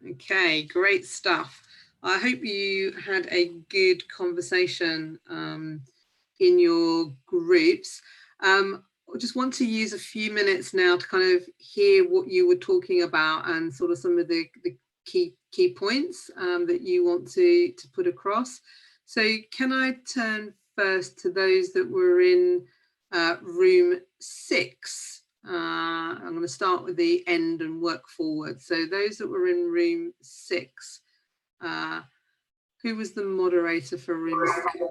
Okay, great stuff. I hope you had a good conversation in your groups. I just want to use a few minutes now to kind of hear what you were talking about and sort of some of the key points that you want to put across. So can I turn first to those that were in room 6? I'm going to start with the end and work forward. So those that were in room 6, who was the moderator for room 6?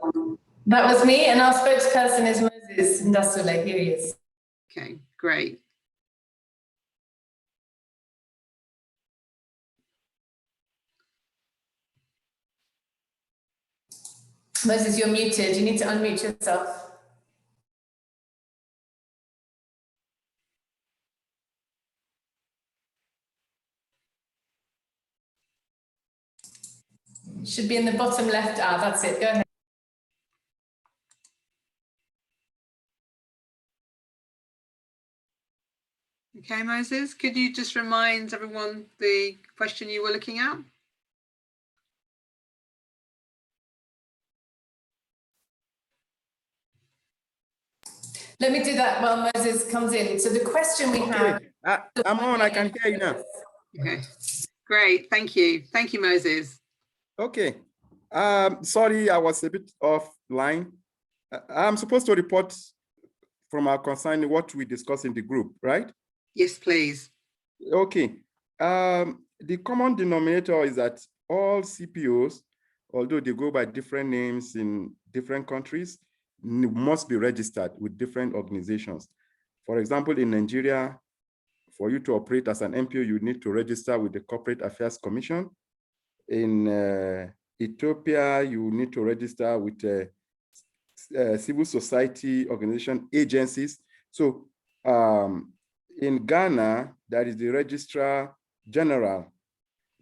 That was me, and our spokesperson is Moses Ndasule. Here he is. Okay, great. Moses, you're muted. You need to unmute yourself. Should be in the bottom left. Ah, that's it. Go ahead. Okay, Moses, could you just remind everyone the question you were looking at? Let me do that while Moses comes in. So the question we have... I'm on, I can hear you now. Okay, great, thank you. Thank you, Moses. Okay, sorry, I was a bit offline. I'm supposed to report from our concern what we discussed in the group, right? Yes, please. Okay, the common denominator is that all CPOs, although they go by different names in different countries, must be registered with different organizations. For example, in Nigeria, for you to operate as an NPO, you need to register with the Corporate Affairs Commission. In Ethiopia, you need to register with civil society organization agencies. So in Ghana, there is the Registrar General,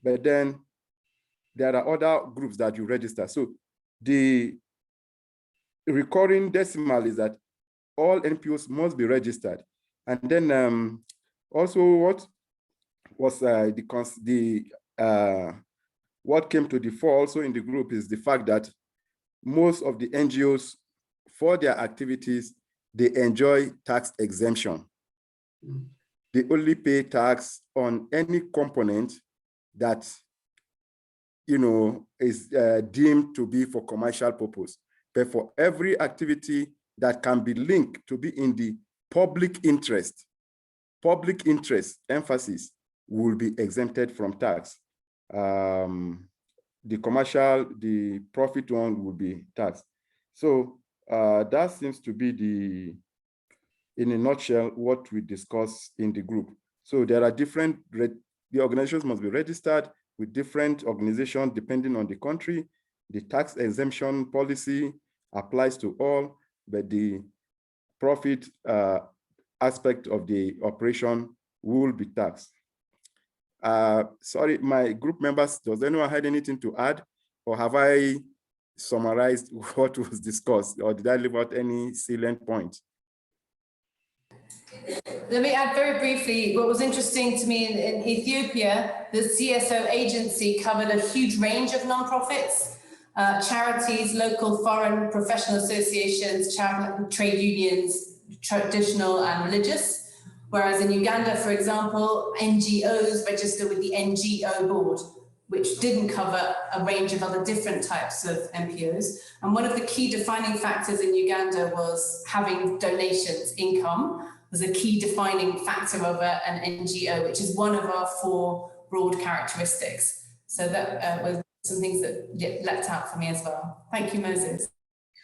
but then there are other groups that you register. So the recurring decimal is that all NPOs must be registered. And then also what was what came to the fore also in the group is the fact that most of the NGOs, for their activities, they enjoy tax exemption. They only pay tax on any component that, you know, is deemed to be for commercial purpose. But for every activity that can be linked to be in the public interest emphasis will be exempted from tax. The commercial, the profit one will be taxed. So that seems to be in a nutshell, what we discussed in the group. So there are different, the organizations must be registered with different organizations depending on the country. The tax exemption policy applies to all, but the profit aspect of the operation will be taxed. Sorry, my group members, does anyone have anything to add, or have I summarized what was discussed, or did I leave out any salient point? Let me add very briefly, what was interesting to me in Ethiopia, the CSO agency covered a huge range of nonprofits, charities, local foreign professional associations, trade unions, traditional and religious. Whereas in Uganda, for example, NGOs register with the NGO board, which didn't cover a range of other different types of NPOs. And one of the key defining factors in Uganda was having donations, income, was a key defining factor of an NGO, which is one of our 4 broad characteristics. So that was some things that leapt out for me as well. Thank you, Moses.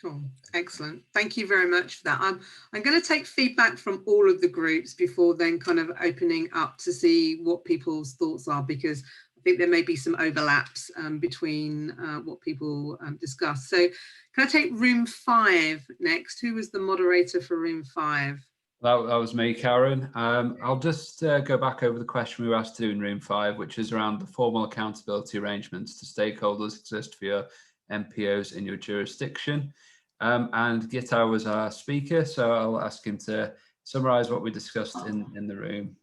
Cool, excellent. Thank you very much for that. I'm going to take feedback from all of the groups before then kind of opening up to see what people's thoughts are, because I think there may be some overlaps between what people discuss. So can I take room 5 next? Who was the moderator for room 5? That was me, Karen. I'll just go back over the question we were asked to do in room 5, which is around the formal accountability arrangements to stakeholders exist for your NPOs in your jurisdiction. And Gitar was our speaker, so I'll ask him to summarize what we discussed in the room.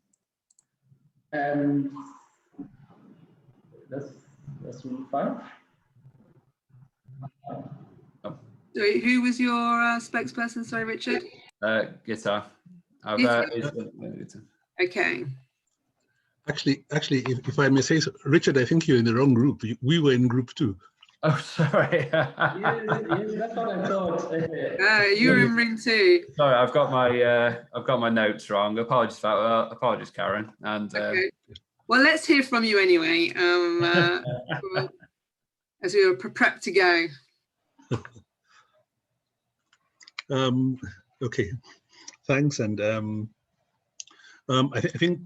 That's fine. So who was your spokesperson? Sorry, Richard. Guitar. Okay. Actually, if I may say so, Richard, I think you're in the wrong group. We were in group 2. Oh, sorry. yes, that's what I thought. You were in room 2. Sorry, I've got my notes wrong. Apologies, Karen. And okay. Well, let's hear from you anyway. As we were prepped to go. Okay, thanks. And I think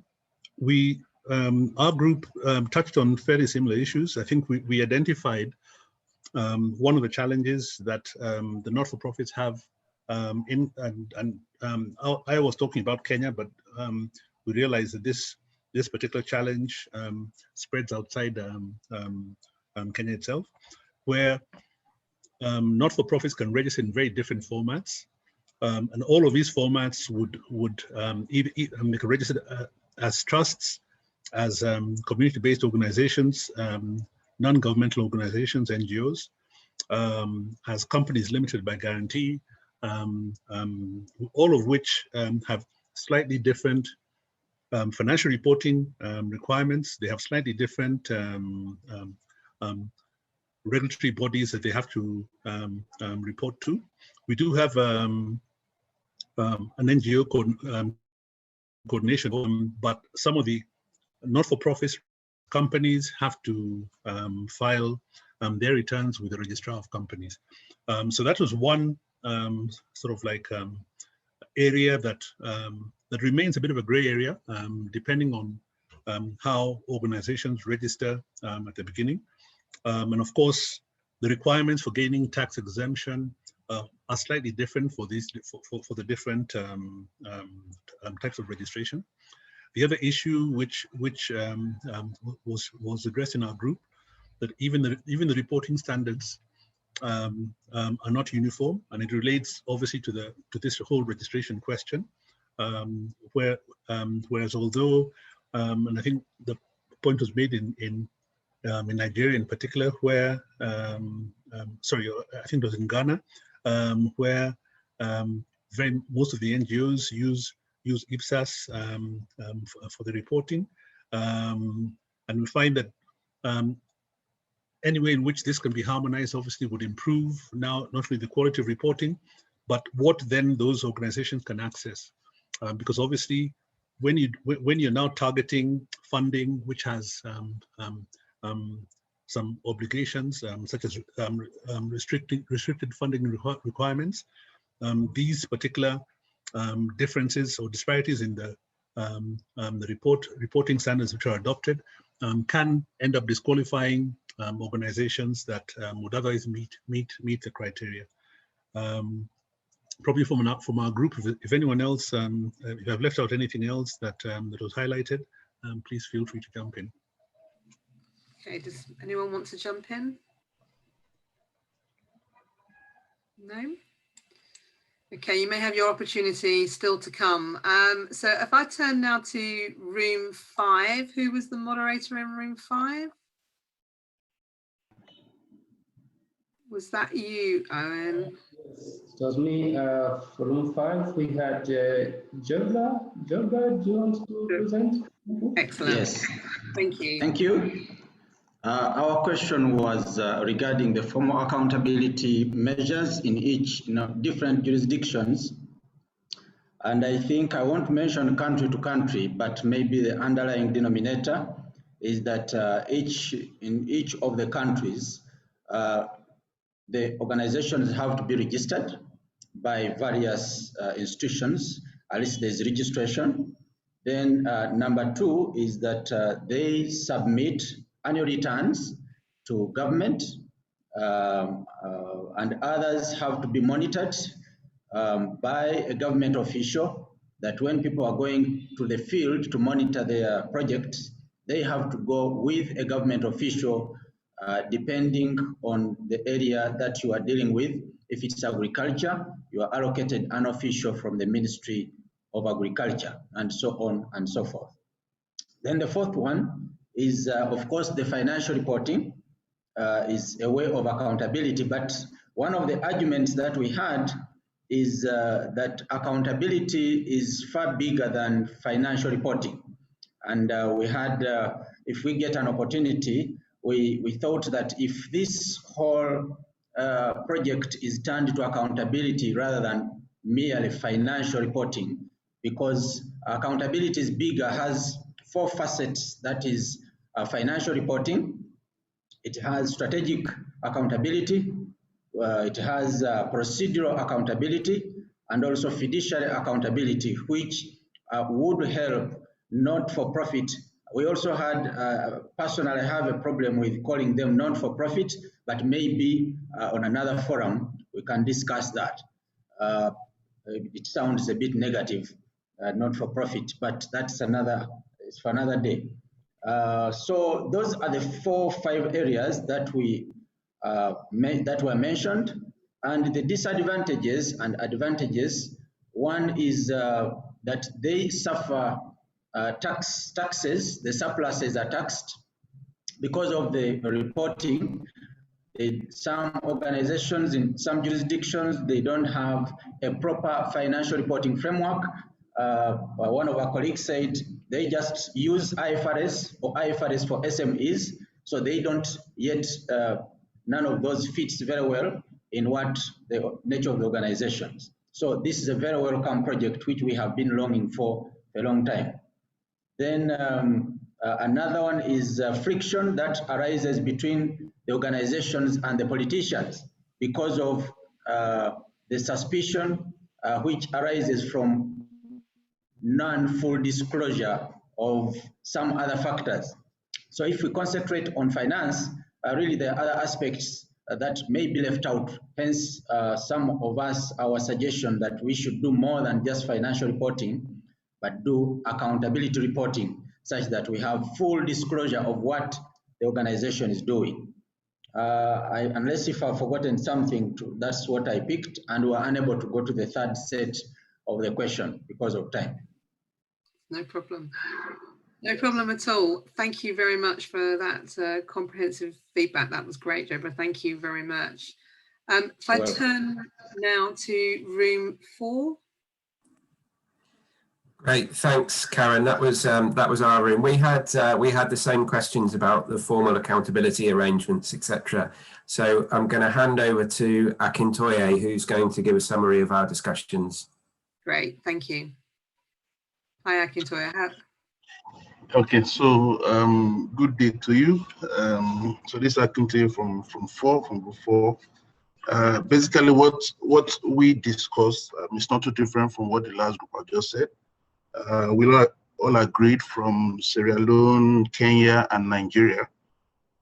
we, our group touched on fairly similar issues. I think we identified one of the challenges that the not-for-profits have I was talking about Kenya, but we realized that this particular challenge spreads outside Kenya itself, where not-for-profits can register in very different formats, and all of these formats would make a register as trusts, as community-based organizations, non-governmental organizations, NGOs, as companies limited by guarantee, all of which have slightly different financial reporting requirements. They have slightly different regulatory bodies that they have to report to. We do have an NGO coordination, but some of the not-for-profit companies have to file their returns with the registrar of companies. So that was one sort of like area that that remains a bit of a gray area, depending on how organizations register at the beginning. And of course, the requirements for gaining tax exemption are slightly different for these for the different types of registration. The other issue which was addressed in our group, that even the reporting standards are not uniform, and it relates obviously to this whole registration question, whereas although and I think the point was made in Nigeria in particular, where sorry, I think it was in Ghana, where most of the NGOs use IPSAS for the reporting, and we find that any way in which this can be harmonized obviously would improve now not only the quality of reporting, but what then those organizations can access, because obviously when you're now targeting funding which has some obligations such as restricted funding requirements, these particular differences or disparities in the reporting standards which are adopted can end up disqualifying organizations that would otherwise meet the criteria. Probably from our group, if anyone else, if I've left out anything else that that was highlighted, please feel free to jump in. Okay, does anyone want to jump in? No? Okay, you may have your opportunity still to come. So if I turn now to room 5, who was the moderator in room 5? Was that you, Owen? It was me. For room 5, we had Jorga. Jorga, do you want to present? Excellent. Yes. Thank you. Thank you. Our question was regarding the formal accountability measures in each different jurisdictions. And I think I won't mention country to country, but maybe the underlying denominator is that in each of the countries, the organizations have to be registered by various institutions. At least there's registration. Then number 2 is that they submit annual returns to government, and others have to be monitored by a government official, that when people are going to the field to monitor their projects, they have to go with a government official depending on the area that you are dealing with. If it's agriculture, you are allocated an official from the Ministry of Agriculture, and so on and so forth. Then the 4th one is, of course, the financial reporting is a way of accountability. But one of the arguments that we had is that accountability is far bigger than financial reporting. And we had, if we get an opportunity, we thought that if this whole project is turned to accountability rather than merely financial reporting, because accountability is bigger, has 4 facets. That is financial reporting, it has strategic accountability, it has procedural accountability, and also fiduciary accountability, which would help not-for-profit. We also had, personally, I have a problem with calling them non-for-profit, but maybe on another forum, we can discuss that. It sounds a bit negative, not-for-profit, but that's it's for another day. So those are the 4 or 5 areas that that were mentioned, and the disadvantages and advantages. One is that they suffer taxes. The surpluses are taxed because of the reporting. Some organizations in some jurisdictions, they don't have a proper financial reporting framework. One of our colleagues said they just use IFRS or IFRS for SMEs, so they don't yet, none of those fits very well in what the nature of the organizations. So this is a very welcome project which we have been longing for a long time. Then another one is friction that arises between the organizations and the politicians because of the suspicion which arises from non-full disclosure of some other factors. So if we concentrate on finance, really there are other aspects that may be left out. Hence, some of us, our suggestion that we should do more than just financial reporting, but do accountability reporting such that we have full disclosure of what the organization is doing. Unless if I've forgotten something, that's what I picked, and we're unable to go to the third set of the question because of time. No problem. No problem at all. Thank you very much for that comprehensive feedback. That was great, Deborah. Thank you very much. If I turn now to room 4. Great, thanks, Karen. That was our room. We had the same questions about the formal accountability arrangements, etc. So I'm going to hand over to Akintoye, who's going to give a summary of our discussions. Great, thank you. Hi, Akintoye. Okay, so good day to you. So this is Akintoye from group 4. Basically, what we discussed is not too different from what the last group had just said. We all agreed from Sierra Leone, Kenya, and Nigeria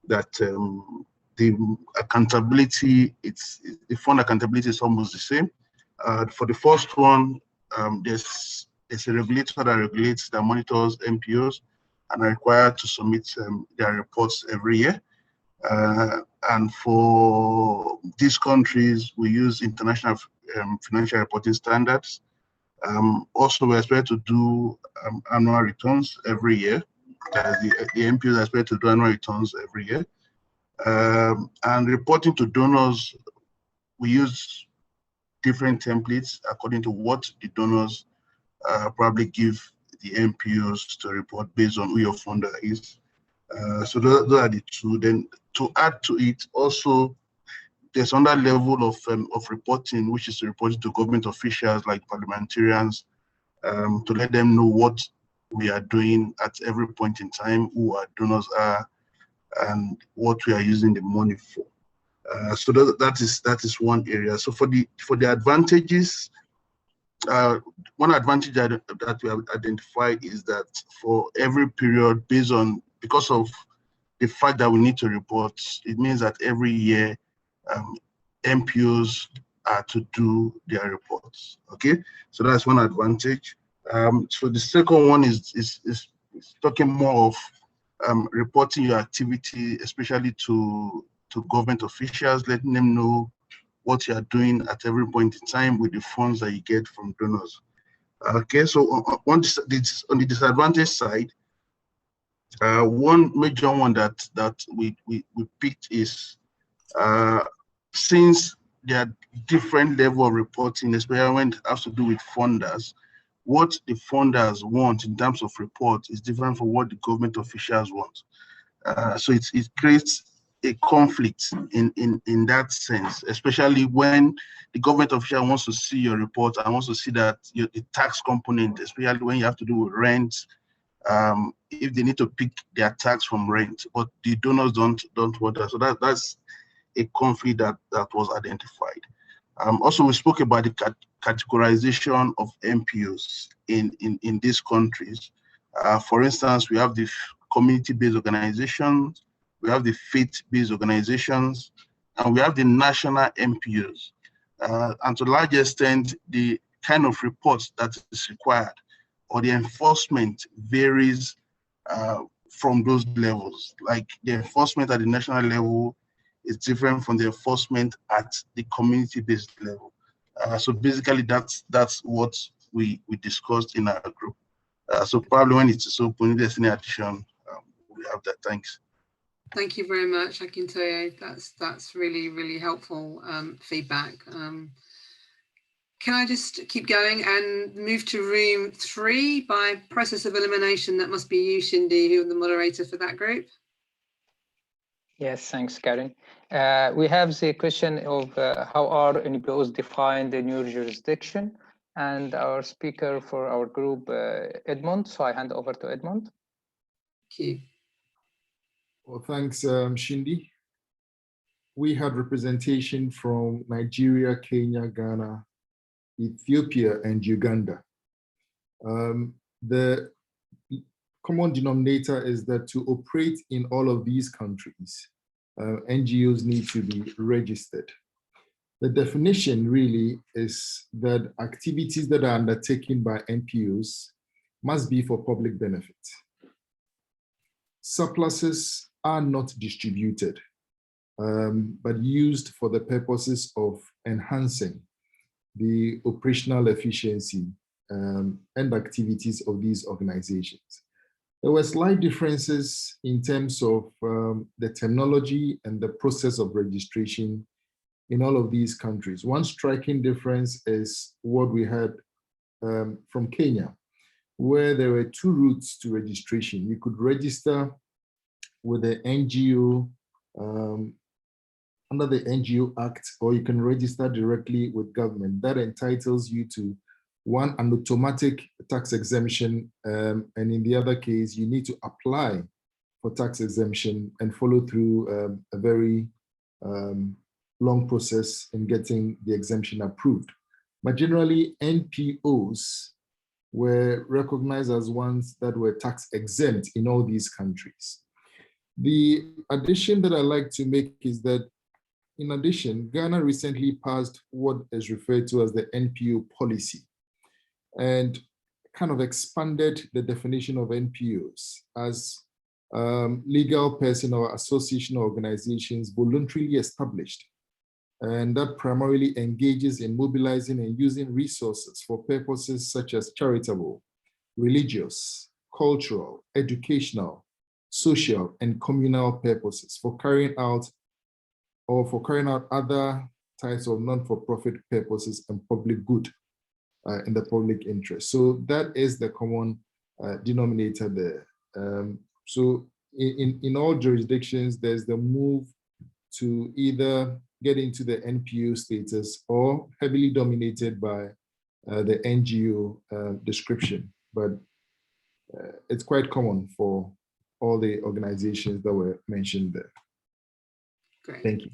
that the accountability, the fund accountability is almost the same. For the first one, there's a regulator that regulates, that monitors NPOs and are required to submit their reports every year. And for these countries, we use international financial reporting standards. Also, we're expected to do annual returns every year. The NPOs are expected to do annual returns every year. And reporting to donors, we use different templates according to what the donors probably give the NPOs to report based on who your funder is. So those are the two. Then to add to it, also there's another level of reporting, which is reporting to government officials like parliamentarians, to let them know what we are doing at every point in time, who our donors are, and what we are using the money for. So that is one area. So for the advantages, one advantage that we have identified is that for every period, because of the fact that we need to report, it means that every year MPOs are to do their reports. Okay, so that's one advantage. So the second one is talking more of reporting your activity, especially to government officials, letting them know what you are doing at every point in time with the funds that you get from donors. Okay, so on the disadvantage side, One major one that we picked is since there are different level of reporting, especially when it has to do with funders, what the funders want in terms of report is different from what the government officials want. So it creates a conflict in that sense, especially when the government official wants to see your report and wants to see that the tax component, especially when you have to do with rent, if they need to pick their tax from rent, but the donors don't want that. So that's a conflict that was identified. Also, we spoke about the categorization of NPOs in these countries. For instance, we have the community-based organizations, we have the faith-based organizations, and we have the national NPOs. And to a large extent, the kind of reports that is required or the enforcement varies from those levels. Like the enforcement at the national level is different from the enforcement at the community-based level. So basically, that's what we discussed in our group. So probably when it's open, if there's any addition, we have that. Thanks. Thank you very much, Akintoye. That's really, really helpful feedback. Can I just keep going and move to room 3 by process of elimination? That must be you, Shindy, who are the moderator for that group. Yes, thanks, Karen. We have the question of how are NPOs defined in your jurisdiction? And our speaker for our group, Edmond. So I hand over to Edmond. Thank you. Well, thanks, Shindy. We had representation from Nigeria, Kenya, Ghana, Ethiopia, and Uganda. The common denominator is that to operate in all of these countries, NGOs need to be registered. The definition really is that activities that are undertaken by NPOs must be for public benefit. Surpluses are not distributed, but used for the purposes of enhancing the operational efficiency and activities of these organizations. There were slight differences in terms of the terminology and the process of registration in all of these countries. One striking difference is what we had from Kenya, where there were 2 routes to registration. You could register with the NGO under the NGO Act, or you can register directly with government. That entitles you to one, an automatic tax exemption, and in the other case, you need to apply for tax exemption and follow through a very long process in getting the exemption approved. But generally, NPOs were recognized as ones that were tax exempt in all these countries. The addition that I like to make is that, in addition, Ghana recently passed what is referred to as the NPO policy, and kind of expanded the definition of NPOs as legal person or association or organizations voluntarily established, and that primarily engages in mobilizing and using resources for purposes such as charitable, religious, cultural, educational, social, and communal purposes for carrying out other types of non-for-profit purposes and public good in the public interest. So that is the common denominator there. So in all jurisdictions, there's the move to either get into the NPO status or heavily dominated by the NGO description. But it's quite common for all the organizations that were mentioned there. Great. Thank you.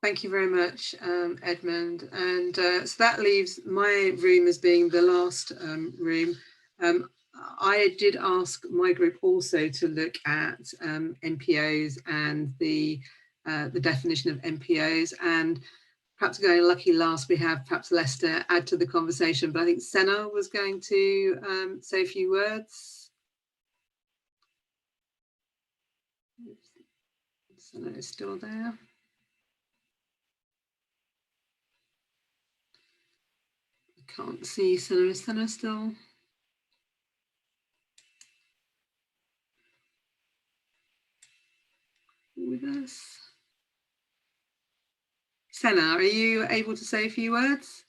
Thank you very much, Edmund. And so that leaves my room as being the last room. I did ask my group also to look at NPOs and the definition of NPOs, and perhaps going lucky last, we have perhaps Lester add to the conversation, but I think Senna was going to say a few words. Senna is still there. Can't see Senna. Is Senna still? with us? Senna, are you able to say a few words?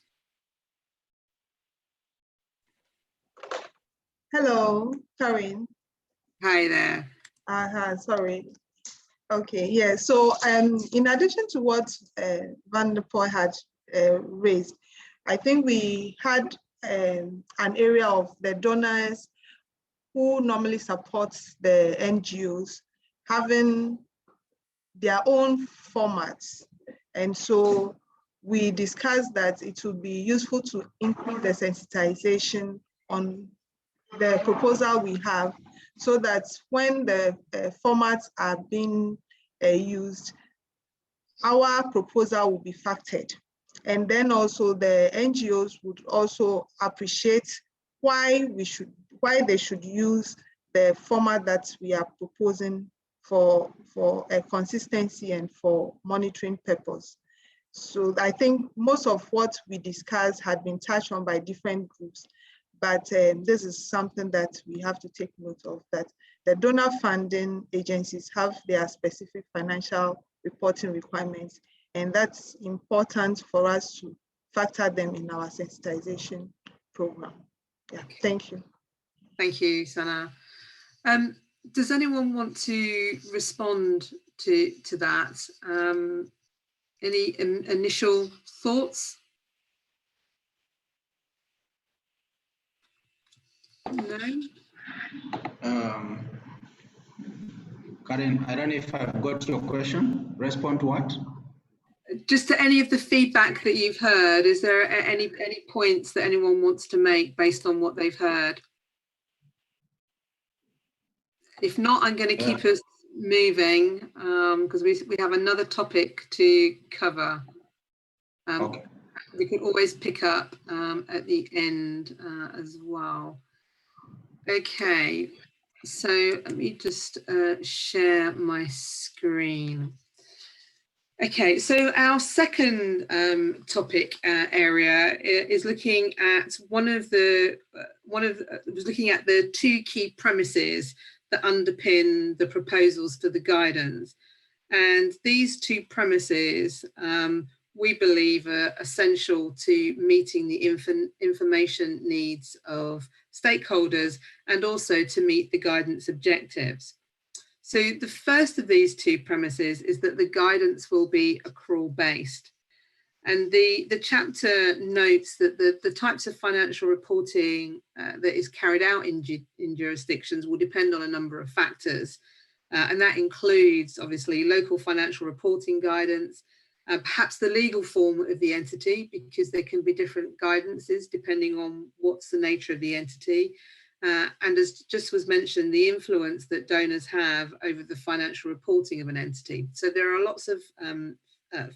Hello, Karen. Hi there. Sorry. Okay, yeah. So in addition to what Van der Poel had raised, I think we had an area of the donors who normally support the NGOs having their own formats. And so we discussed that it would be useful to increase the sensitization on the proposal we have, so that when the formats are being used, our proposal will be factored. And then also the NGOs would also appreciate why they should use the format that we are proposing for a consistency and for monitoring purpose. So I think most of what we discussed had been touched on by different groups, but this is something that we have to take note of, that the donor funding agencies have their specific financial reporting requirements, and that's important for us to factor them in our sensitization program. Yeah, thank you. Thank you, Sana. Does anyone want to respond to that? Any initial thoughts? No? Karen, I don't know if I've got your question. Respond to what? Just to any of the feedback that you've heard, is there any points that anyone wants to make based on what they've heard? If not, I'm going to keep us moving because we have another topic to cover. Okay. We can always pick up at the end as well. Okay, so let me just share my screen. Okay, so our second topic area is looking at the two key premises that underpin the proposals for the guidance. And these two premises, we believe, are essential to meeting the information needs of stakeholders and also to meet the guidance objectives. So the first of these two premises is that the guidance will be accrual based. And the chapter notes that the types of financial reporting that is carried out in jurisdictions will depend on a number of factors. And that includes, obviously, local financial reporting guidance, perhaps the legal form of the entity, because there can be different guidances depending on what's the nature of the entity. And as just was mentioned, the influence that donors have over the financial reporting of an entity. So there are lots of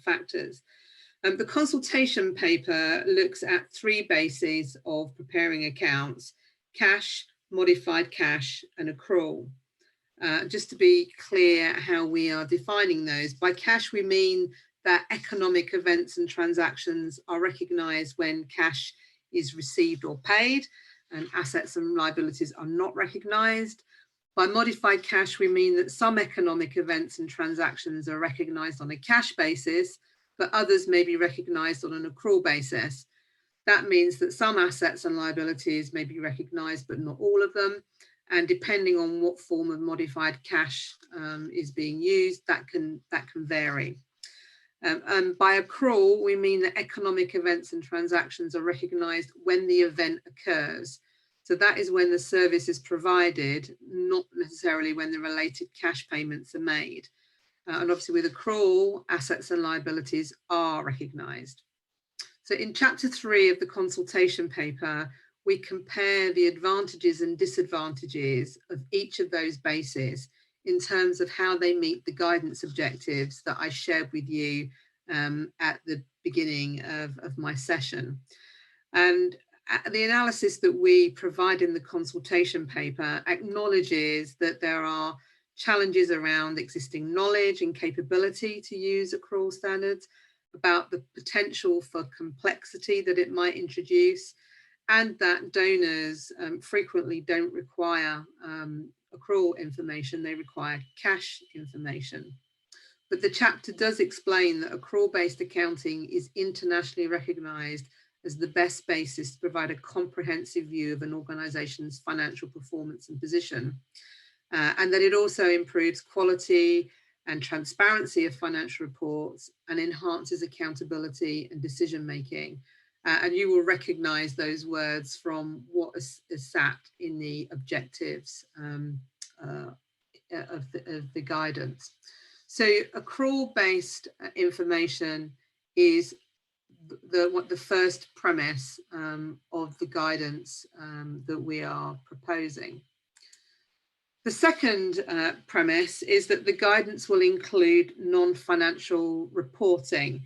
factors. The consultation paper looks at three bases of preparing accounts: cash, modified cash, and accrual. Just to be clear how we are defining those, by cash we mean that economic events and transactions are recognised when cash is received or paid, and assets and liabilities are not recognised. By modified cash, we mean that some economic events and transactions are recognised on a cash basis, but others may be recognised on an accrual basis. That means that some assets and liabilities may be recognised, but not all of them. And depending on what form of modified cash is being used, that can vary. And by accrual, we mean that economic events and transactions are recognised when the event occurs. So that is when the service is provided, not necessarily when the related cash payments are made. And obviously with accrual, assets and liabilities are recognised. So in chapter 3 of the consultation paper, we compare the advantages and disadvantages of each of those bases in terms of how they meet the guidance objectives that I shared with you at the beginning of my session. And the analysis that we provide in the consultation paper acknowledges that there are challenges around existing knowledge and capability to use accrual standards, about the potential for complexity that it might introduce, and that donors frequently don't require accrual information, they require cash information. but the chapter does explain that accrual-based accounting is internationally recognised as the best basis to provide a comprehensive view of an organisation's financial performance and position, and that it also improves quality and transparency of financial reports and enhances accountability and decision making. And you will recognise those words from what is sat in the objectives of the guidance. So accrual-based information is the first premise of the guidance that we are proposing. The second premise is that the guidance will include non-financial reporting.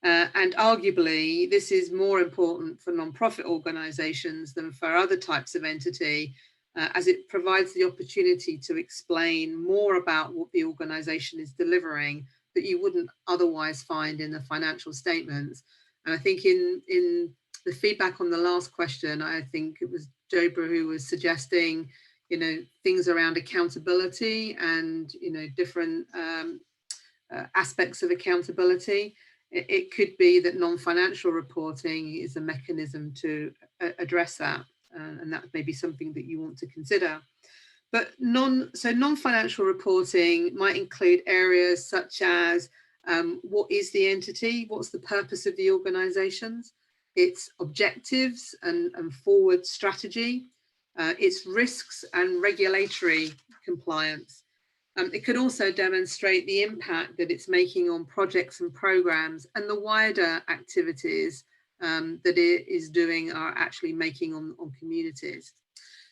And arguably, this is more important for non-profit organisations than for other types of entity, as it provides the opportunity to explain more about what the organisation is delivering that you wouldn't otherwise find in the financial statements. And I think in the feedback on the last question, I think it was Jobra who was suggesting, you know, things around accountability and, you know, different aspects of accountability. It could be that non-financial reporting is a mechanism to address that, and that may be something that you want to consider. But non-financial reporting might include areas such as what is the entity, what's the purpose of the organisations, its objectives and forward strategy, its risks and regulatory compliance. It could also demonstrate the impact that it's making on projects and programs and the wider activities that it is doing are actually making on communities.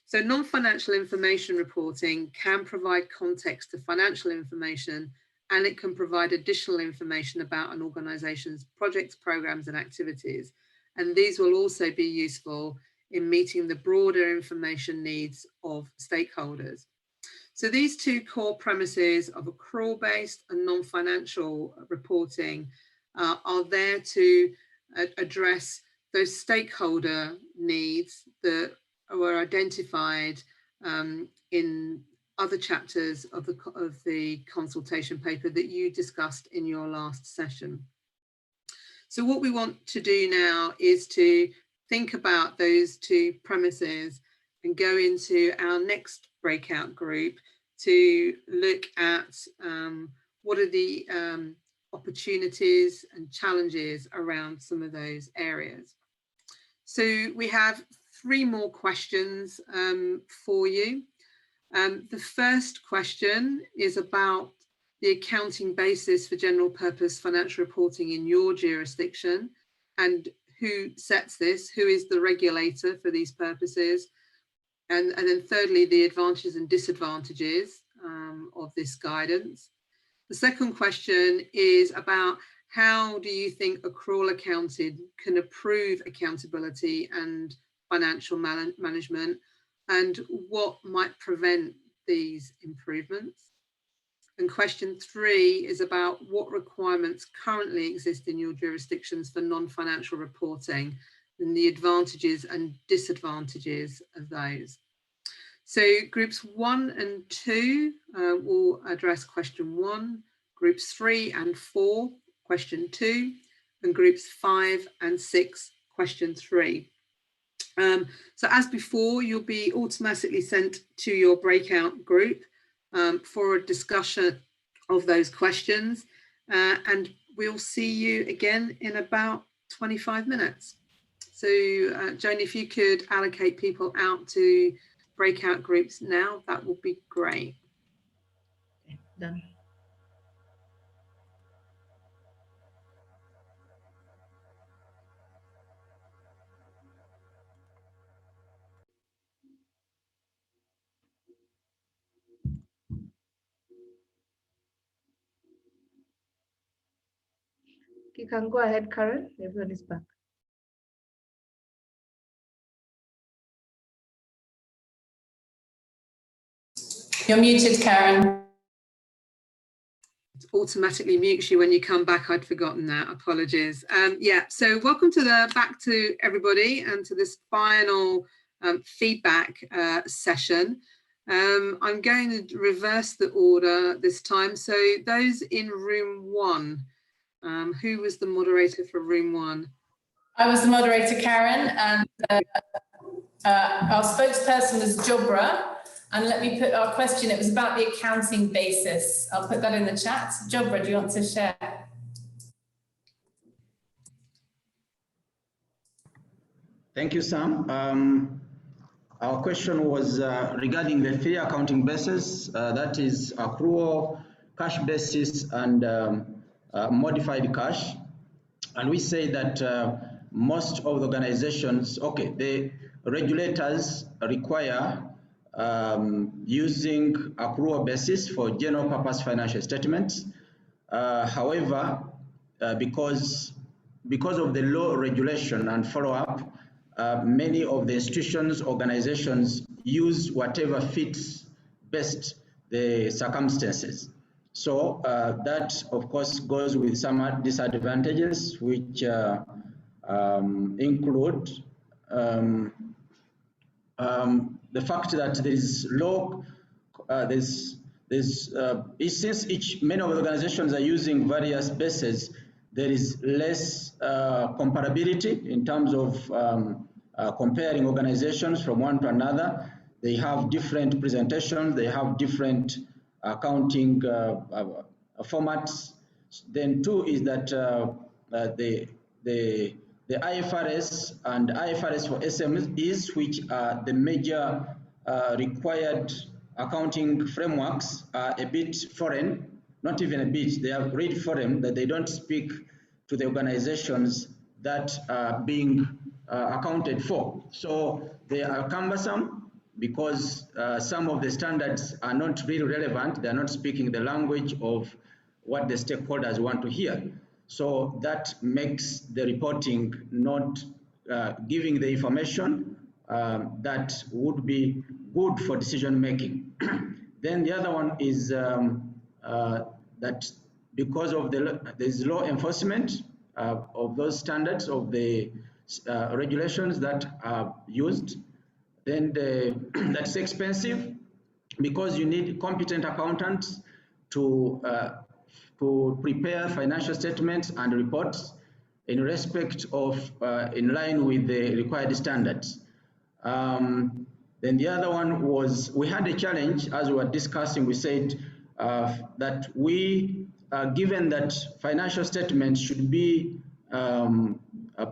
So non-financial information reporting can provide context to financial information, and it can provide additional information about an organisation's projects, programs and activities. And these will also be useful in meeting the broader information needs of stakeholders. So these two core premises of accrual-based and non-financial reporting are there to address those stakeholder needs that were identified in other chapters of the consultation paper that you discussed in your last session. So what we want to do now is to think about those two premises and go into our next breakout group to look at what are the opportunities and challenges around some of those areas. So we have 3 more questions for you. The first question is about the accounting basis for general purpose financial reporting in your jurisdiction and who sets this, who is the regulator for these purposes. And then thirdly, the advantages and disadvantages of this guidance. The second question is about how do you think accrual accounting can improve accountability and financial management, and what might prevent these improvements? And question 3 is about what requirements currently exist in your jurisdictions for non-financial reporting and the advantages and disadvantages of those. So groups 1 and 2 will address question 1, groups 3 and 4, question 2, and groups 5 and 6, question 3. So as before, you'll be automatically sent to your breakout group for a discussion of those questions, and we'll see you again in about 25 minutes. So Joan, if you could allocate people out to breakout groups now, that would be great. Okay, done. You can go ahead, Karen. Everyone is back. You're muted, Karen. It automatically mutes you when you come back. I'd forgotten that. Apologies. Yeah, so welcome to back to everybody and to this final feedback session. I'm going to reverse the order this time. So those in room 1, who was the moderator for room 1? I was the moderator, Karen, and our spokesperson was Jobra. And let me put our question, it was about the accounting basis. I'll put that in the chat. Jobra, do you want to share? Thank you, Sam. Our question was regarding the three accounting bases, that is accrual, cash basis, and modified cash. And we say that most of the organizations, okay, the regulators require using accrual basis for general purpose financial statements. However, because of the law regulation and follow-up, many of the institutions, organizations use whatever fits best the circumstances. So that, of course, goes with some disadvantages, which include the fact that there is low, since many of the organizations are using various bases, there is less comparability in terms of comparing organizations from one to another. They have different presentations, they have different accounting formats. Then two is that the IFRS and IFRS for SMEs, which are the major required accounting frameworks, are a bit foreign, not even a bit, they are really foreign, that they don't speak to the organizations that are being accounted for. So they are cumbersome because some of the standards are not really relevant. They are not speaking the language of what the stakeholders want to hear. So that makes the reporting not giving the information that would be good for decision making. Then the other one is that because of there's law enforcement of those standards of the regulations that are used, then that's expensive because you need competent accountants to prepare financial statements and reports in respect of in line with the required standards. Then the other one was, we had a challenge as we were discussing. We said that we, given that financial statements should be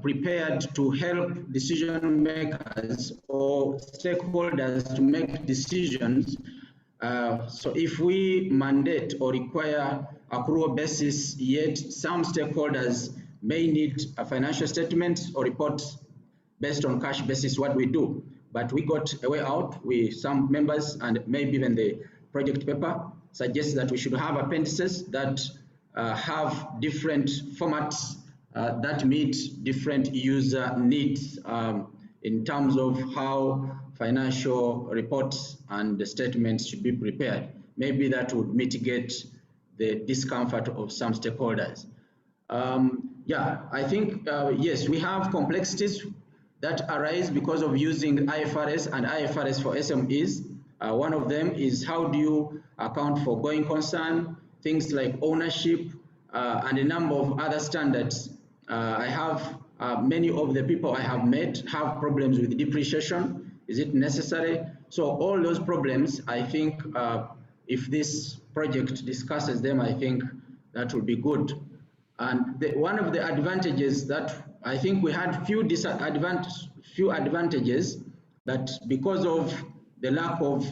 prepared to help decision makers or stakeholders to make decisions. So if we mandate or require accrual basis, yet some stakeholders may need a financial statement or reports based on cash basis, what we do. But we got a way out with some members, and maybe even the project paper suggests that we should have appendices that have different formats that meet different user needs in terms of how financial reports and the statements should be prepared. Maybe that would mitigate the discomfort of some stakeholders. Yeah, I think, yes, we have complexities that arise because of using IFRS and IFRS for SMEs. One of them is how do you account for going concern, things like ownership, and a number of other standards. I have many of the people I have met have problems with depreciation. Is it necessary? So all those problems, I think if this project discusses them, I think that will be good. And one of the advantages that I think we had few advantages that because of the lack of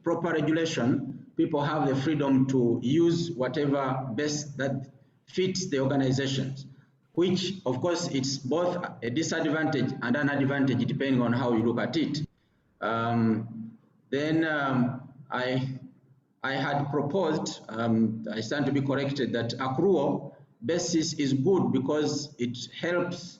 proper regulation, people have the freedom to use whatever best that fits the organizations, which of course it's both a disadvantage and an advantage depending on how you look at it. I had proposed, I stand to be corrected, that accrual basis is good because it helps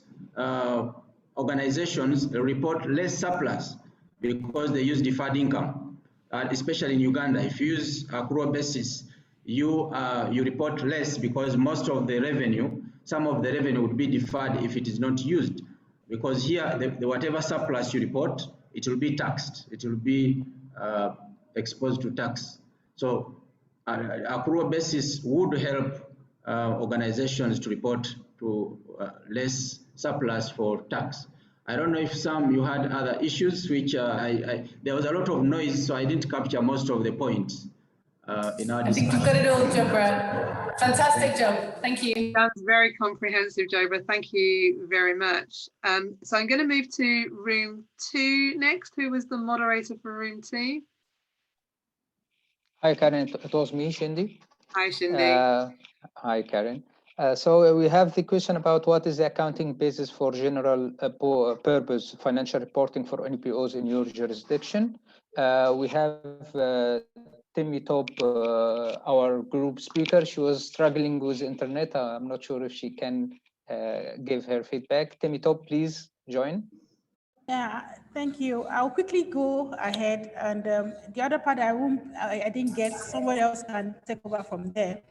organizations report less surplus because they use deferred income, especially in Uganda. If you use accrual basis, you report less because most of the revenue, some of the revenue would be deferred if it is not used. Because here, whatever surplus you report, it will be taxed. It will be exposed to tax. So accrual basis would help organizations to report to less surplus for tax. I don't know if you had other issues, which there was a lot of noise, so I didn't capture most of the points in our discussion. I think you've got it all, Jobra. Fantastic job. Thank you. That's very comprehensive, Jobra. Thank you very much. So I'm going to move to room 2 next. Who was the moderator for room 2? Hi, Karen. It was me, Shindy. Hi, Shindy. Hi, Karen. So we have the question about what is the accounting basis for general purpose financial reporting for NPOs in your jurisdiction. We have Timmy Top, our group speaker. She was struggling with internet. I'm not sure if she can give her feedback. Timmy Top, please join. Yeah, thank you. I'll quickly go ahead, and the other part I didn't get. Someone else can take over from there.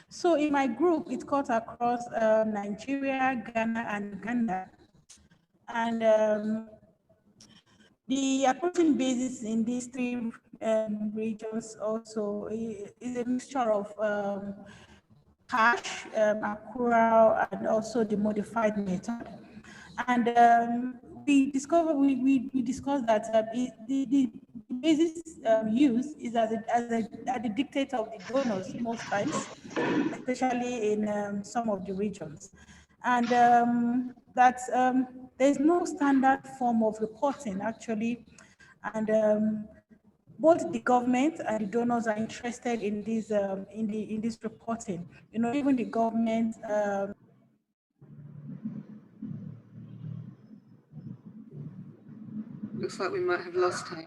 So in my group, it cuts across Nigeria, Ghana, and Uganda, and the accounting basis in these 3 regions also is a mixture of cash, accrual, and also the modified method. And we discussed that the basis used is at the dictate of the donors most times, especially in some of the regions, and that there's no standard form of reporting actually, and both the government and the donors are interested in this in this reporting. You know, even the government. Looks like we might have lost her.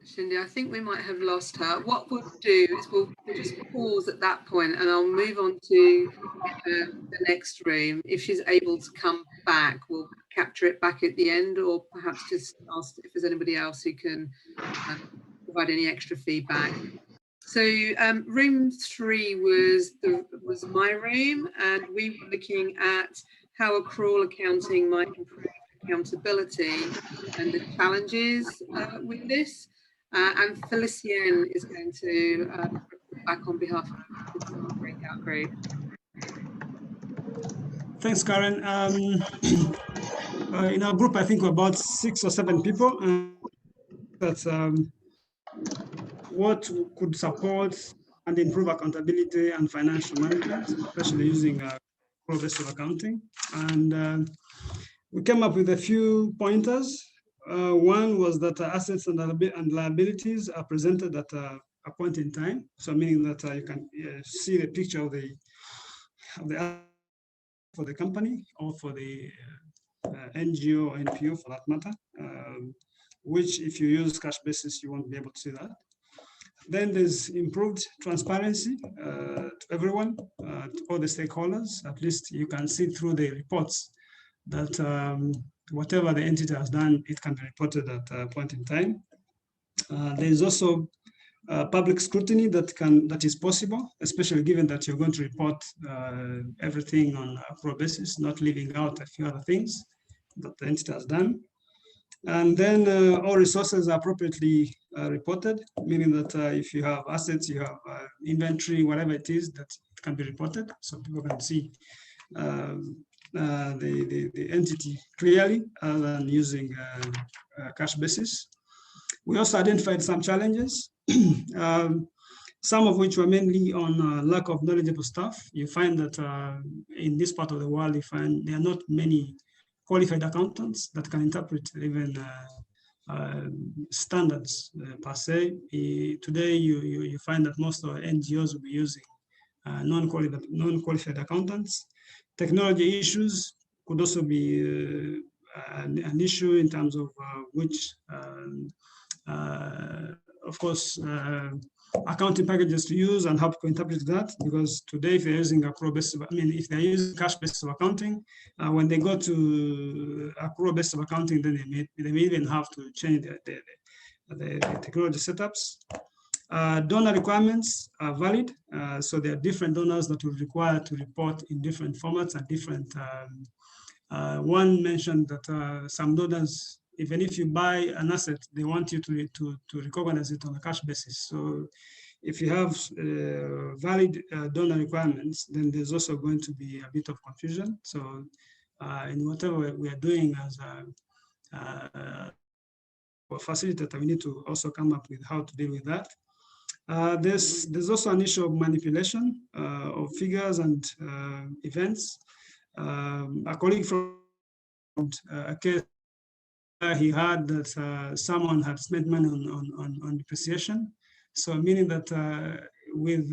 Shindy, I think we might have lost her. What we'll do is we'll just pause at that point and I'll move on to the next room. If she's able to come back, we'll capture it back at the end, or perhaps just ask if there's anybody else who can provide any extra feedback. So room 3 was my room, and we were looking at how accrual accounting might improve accountability and the challenges with this. And Felicien is going to report back on behalf of the breakout group. Thanks, Karen. In our group, I think we're about 6 or 7 people. That's what could support and improve accountability and financial management, especially using progressive accounting. And we came up with a few pointers. One was that assets and liabilities are presented at a point in time. So meaning that you can see the picture of the for the company or for the NGO or NPO for that matter, which if you use cash basis, you won't be able to see that. Then there's improved transparency to everyone, to all the stakeholders. At least you can see through the reports that whatever the entity has done, it can be reported at a point in time. There is also public scrutiny that is possible, especially given that you're going to report everything on a pro basis, not leaving out a few other things that the entity has done. And then all resources are appropriately reported, meaning that if you have assets, you have inventory, whatever it is, that can be reported, so people can see the entity clearly other than using cash basis. We also identified some challenges, some of which were mainly on lack of knowledgeable staff. You find that in this part of the world, you find there are not many qualified accountants that can interpret even standards per se. Today, you find that most of NGOs will be using non-qualified accountants. Technology issues could also be an issue in terms of which, of course, accounting packages to use and how to interpret that, because today if they're using accrual-based, if they're using cash-based accounting, when they go to accrual-based accounting, then they may even have to change the technology setups. Donor requirements are valid, so there are different donors that will require to report in different formats and different One mentioned that some donors, even if you buy an asset, they want you to recognize it on a cash basis. So if you have valid donor requirements, then there's also going to be a bit of confusion. So in whatever we are doing as a facilitator, we need to also come up with how to deal with that. There's also an issue of manipulation of figures and events. A colleague from a case he heard that someone had spent money on depreciation. So meaning that with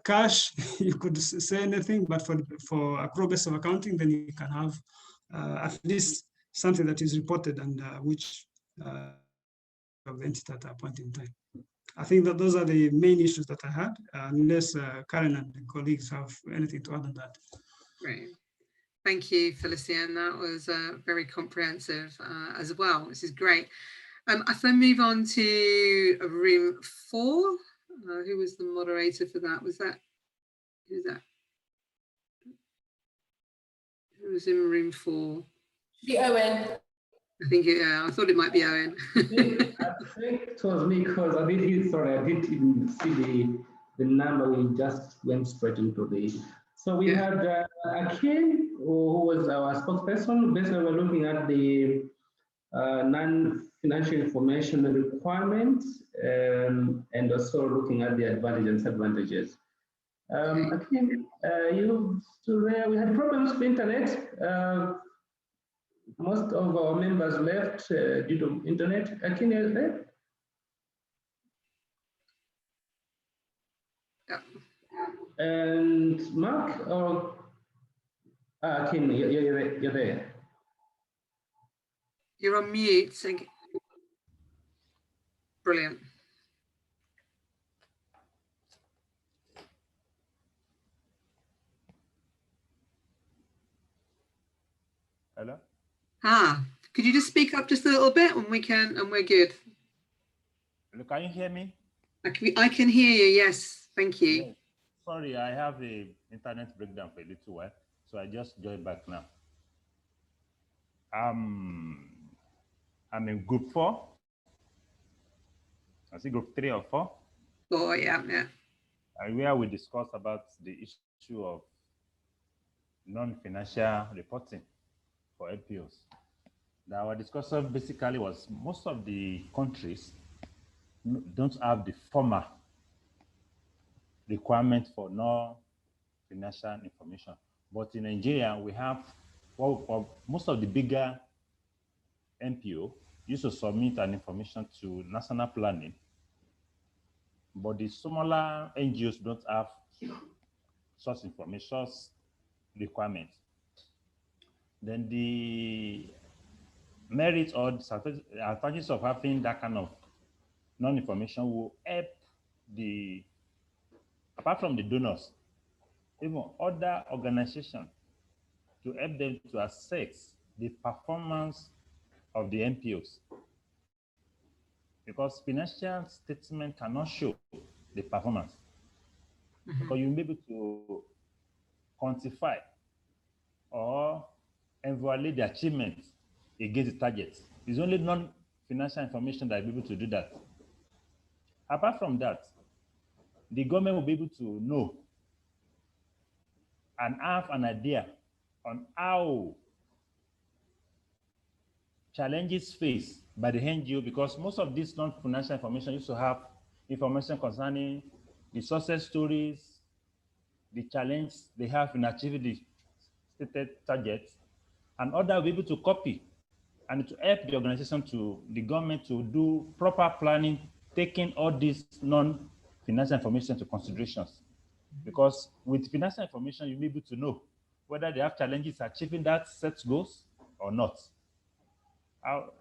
cash, you could say anything, but for accrual basis of accounting, then you can have at least something that is reported and which of the entity at that point in time. I think that those are the main issues that I had, unless Karen and the colleagues have anything to add on that. Great. Thank you, Felician. That was very comprehensive as well. This is great. If I move on to room 4, who was the moderator for that? Was that, who's that? Who was in room 4? The Owen. I think, yeah, I thought it might be Owen. I think it was me because I didn't even see the number. We just went straight into the. So we had Akin, who was our spokesperson. Basically, we're looking at the non-financial information requirements and also looking at the advantages and disadvantages. Akin, you still there? We had problems with the internet. Most of our members left due to internet. Akin, are you there? Yeah. And Mark, or Akin, you're there. You're on mute. Brilliant. Hello? Could you just speak up just a little bit and we're good. Can you hear me? I can hear you, yes, thank you. Yes. Sorry, I have the internet breakdown for a little while, so I just joined back now. I'm in group 4. I see group 3 or 4. 4, yeah. Where we discussed about the issue of non-financial reporting for NPOs. Now, our discussion basically was most of the countries don't have the formal requirement for non-financial information. But in Nigeria, we have, well, most of the bigger NPO used to submit an information to national planning, but the smaller NGOs don't have such information requirements. Then the merit or advantages of having that kind of non-information will help apart from the donors, even other organizations, to help them to assess the performance of the NPOs. Because financial statement cannot show the performance. Because you'll be able to quantify or evaluate the achievements against the targets. It's only non-financial information that will be able to do that. Apart from that, the government will be able to know and have an idea on how challenges faced by the NGO, because most of this non-financial information used to have information concerning the success stories, the challenge they have in achieving the stated targets, and others will be able to copy and to help the organization, to the government, to do proper planning, taking all these non-financial information into considerations. Because with financial information, you'll be able to know whether they have challenges achieving that set goals or not.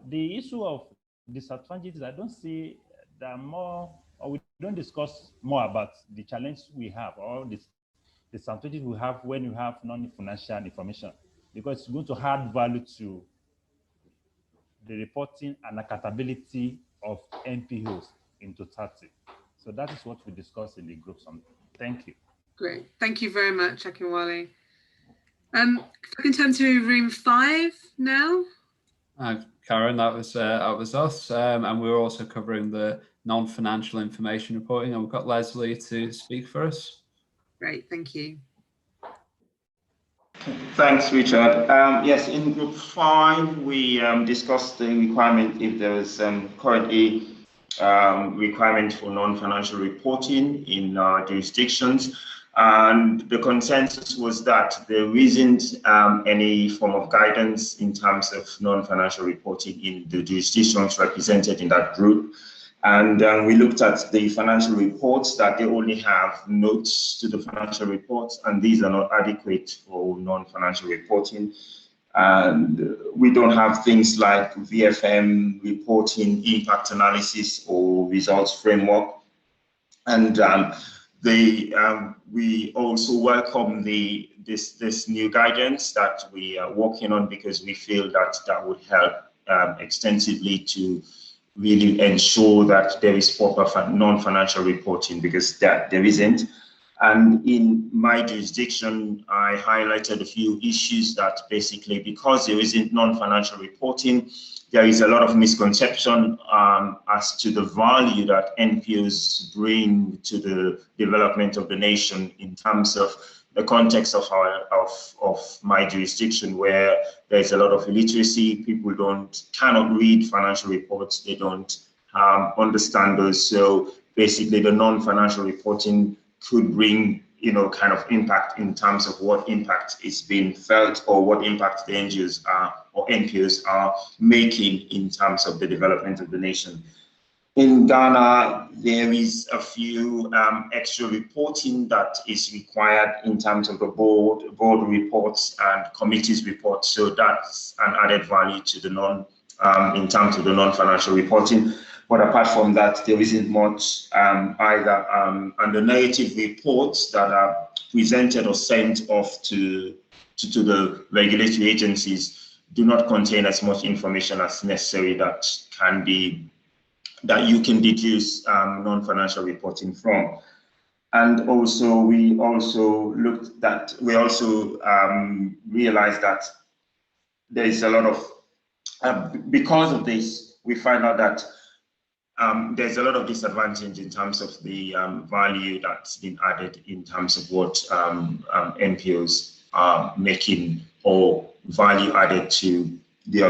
The issue of disadvantages, I don't see that more, or we don't discuss more about the challenge we have or the disadvantages we have when you have non-financial information, because it's going to add value to the reporting and accountability of NPOs in totality. So that is what we discussed in the group. Thank you. Great. Thank you very much, Akinwale. If I can turn to room 5 now. Karen, that was us, and we were also covering the non-financial information reporting, and we've got Leslie to speak for us. Great, thank you. Thanks, Richard. Yes, in group 5, we discussed the requirement if there is currently requirement for non-financial reporting in jurisdictions. And the consensus was that there isn't any form of guidance in terms of non-financial reporting in the jurisdictions represented in that group. And we looked at the financial reports, that they only have notes to the financial reports, and these are not adequate for non-financial reporting. And we don't have things like VFM reporting, impact analysis, or results framework. And we also welcome this new guidance that we are working on, because we feel that that would help extensively to really ensure that there is proper non-financial reporting, because there isn't. And in my jurisdiction, I highlighted a few issues that basically, because there isn't non-financial reporting, there is a lot of misconception as to the value that NPOs bring to the development of the nation in terms of the context of my jurisdiction, where there's a lot of illiteracy. People cannot read financial reports. They don't understand those. So basically, the non-financial reporting could bring, kind of impact in terms of what impact is being felt, or what impact the NGOs are or NPOs are making in terms of the development of the nation. In Ghana, there is a few extra reporting that is required in terms of the board reports and committees reports. So that's an added value to the in terms of the non-financial reporting. But apart from that, there isn't much either. And the narrative reports that are presented or sent off to the regulatory agencies do not contain as much information as necessary that you can deduce non-financial reporting from. And also, we also realized that there is a lot of, because of this, we find out that there's a lot of disadvantage in terms of the value that's been added in terms of what NPOs are making, or value added to the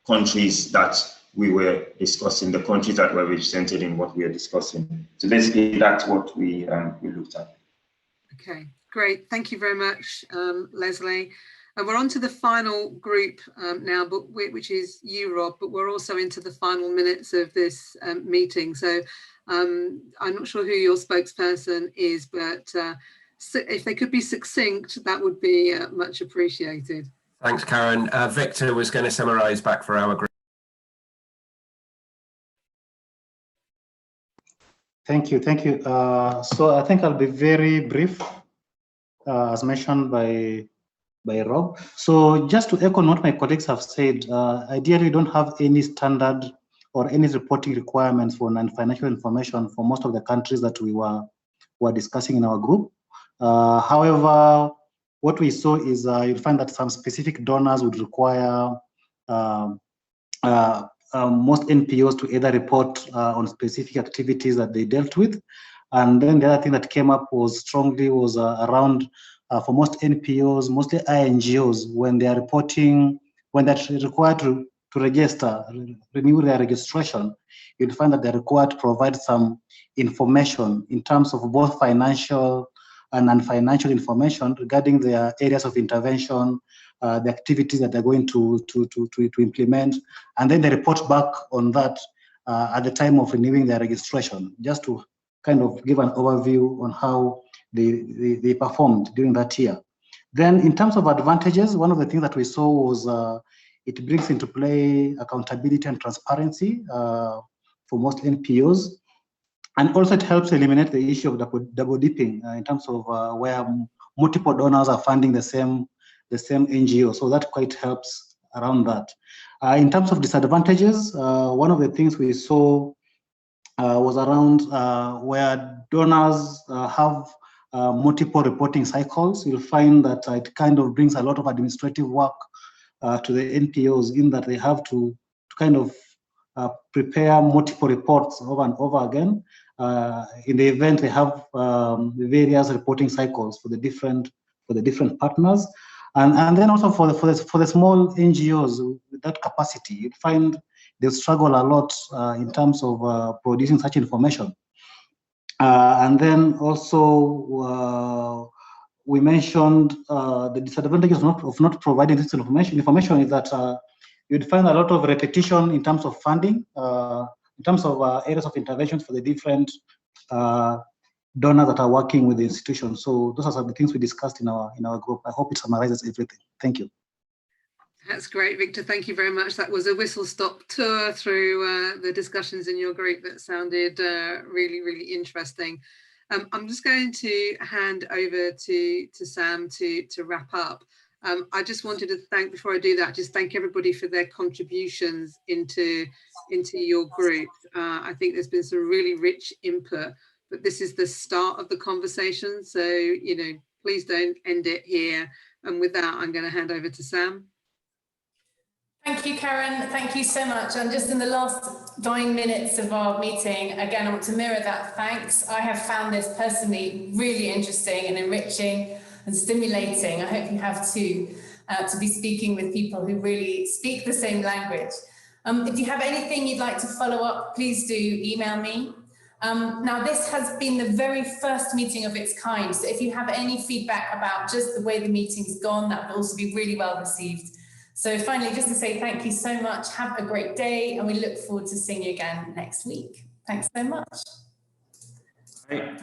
countries that we were discussing, the countries that were represented in what we are discussing. So basically, that's what we looked at. Okay, great. Thank you very much, Leslie. And we're on to the final group now, which is you, Rob, but we're also into the final minutes of this meeting. So I'm not sure who your spokesperson is, but if they could be succinct, that would be much appreciated. Thanks, Karen. Victor was going to summarise back for our group. Thank you. So I think I'll be very brief, as mentioned by Rob. So just to echo what my colleagues have said, ideally we don't have any standard or any reporting requirements for non-financial information for most of the countries that we were discussing in our group. However, what we saw is you'll find that some specific donors would require most NPOs to either report on specific activities that they dealt with. And then the other thing that came up was around for most NPOs, mostly INGOs, when they are reporting, when they're required to register, renew their registration, you'll find that they're required to provide some information in terms of both financial and non-financial information regarding their areas of intervention, the activities that they're going to implement, and then they report back on that at the time of renewing their registration, just to kind of give an overview on how they performed during that year. Then in terms of advantages, one of the things that we saw was it brings into play accountability and transparency for most NPOs. And also it helps eliminate the issue of double dipping in terms of where multiple donors are funding the same NGO. So that quite helps around that. In terms of disadvantages, one of the things we saw was around where donors have multiple reporting cycles, you'll find that it kind of brings a lot of administrative work to the NPOs, in that they have to kind of prepare multiple reports over and over again. In the event they have various reporting cycles for the different partners, and then also for the small NGOs with that capacity, you find they struggle a lot in terms of producing such information. And then also we mentioned the disadvantages of not providing this information is that you'd find a lot of repetition in terms of funding, in terms of areas of intervention for the different donors that are working with the institution. So those are some of the things we discussed in our group. I hope it summarizes everything. Thank you. That's great, Victor. Thank you very much. That was a whistle-stop tour through the discussions in your group that sounded really, really interesting. I'm just going to hand over to Sam to wrap up. I just wanted to thank, before I do that, just thank everybody for their contributions into your group. I think there's been some really rich input, but this is the start of the conversation. So, you know, please don't end it here. And with that, I'm going to hand over to Sam. Thank you, Karen. Thank you so much. And just in the last 9 minutes of our meeting, again, I want to mirror that thanks. I have found this personally really interesting and enriching and stimulating. I hope you have too, to be speaking with people who really speak the same language. If you have anything you'd like to follow up, please do email me. Now, this has been the very first meeting of its kind. So if you have any feedback about just the way the meeting's gone, that would also be really well received. So finally, just to say thank you so much. Have a great day, and we look forward to seeing you again next week. Thanks so much. Right.